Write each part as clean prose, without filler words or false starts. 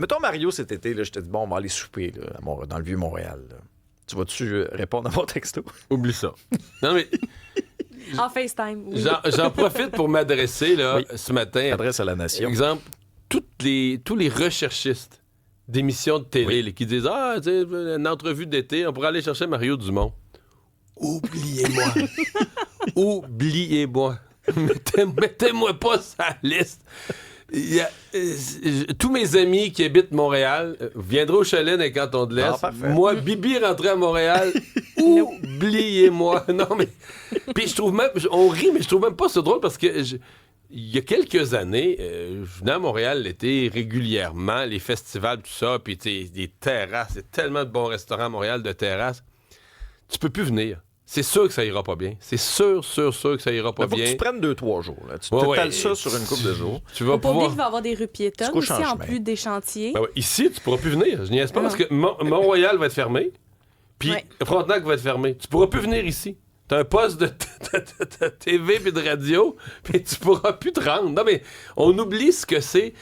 Mettons, Mario, cet été, là, je te dis, bon, on va aller souper là, dans le Vieux-Montréal. Là. Tu vas-tu répondre à mon texto? Oublie ça. Non, mais En FaceTime, oui. j'en profite pour m'adresser là, Oui. ce matin. Adresse à la nation. Exemple, tous les recherchistes d'émissions de télé là, qui disent tu sais, une entrevue d'été, on pourrait aller chercher Mario Dumont. Oubliez-moi. Oubliez-moi. Mettez-moi pas sa liste. Tous mes amis qui habitent Montréal viendraient au chalet dans les cantons de l'Est. Moi, Bibi rentrait à Montréal. Oubliez-moi. Non, mais. Puis je trouve même. On rit, mais je trouve même pas ça drôle parce que. Il y a quelques années, je venais à Montréal l'été régulièrement, les festivals, tout ça, puis des terrasses, il y a tellement de bons restaurants à Montréal, de terrasses. Tu peux plus venir. C'est sûr que ça ira pas bien. C'est sûr que ça ira pas Faut bien. que tu prennes 2-3 jours. Là. Tu t'étales ça sur une couple de jours. Tu vas Faut pas oublier pouvoir... qu'il va y avoir des rues piétonnes couches aussi, en en chemin. plus des chantiers. Ben ouais, ici, tu pourras plus venir. Je niaise pas parce que Mont-Royal va être fermé, puis Ouais. Frontenac va être fermé. Tu pourras plus venir ici. T'as un poste de TV puis de radio, puis tu pourras plus te rendre. Non, mais on oublie ce que c'est,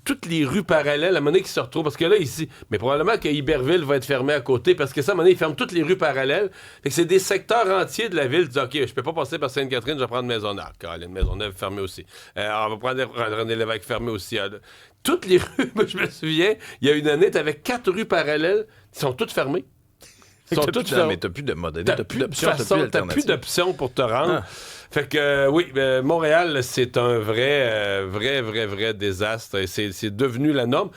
toutes les rues parallèles, à un moment donné, qui se retrouvent. Parce que là, ici, mais probablement que Iberville va être fermé à côté, parce que ça, à un moment donné, ils ferment toutes les rues parallèles. Fait que c'est des secteurs entiers de la ville qui disent, OK, je peux pas passer par Sainte-Catherine, je vais prendre Maisonneuve. Caroline, Maisonneuve fermée aussi. On va prendre René Lévesque fermé aussi. Toutes les rues, moi, je me souviens, il y a une année, t'avais 4 rues parallèles qui sont toutes fermées. Mais t'as plus de modèle, t'as plus d'options, T'as plus d'options pour te rendre. Fait que oui, Montréal, c'est un vrai désastre. C'est devenu la norme.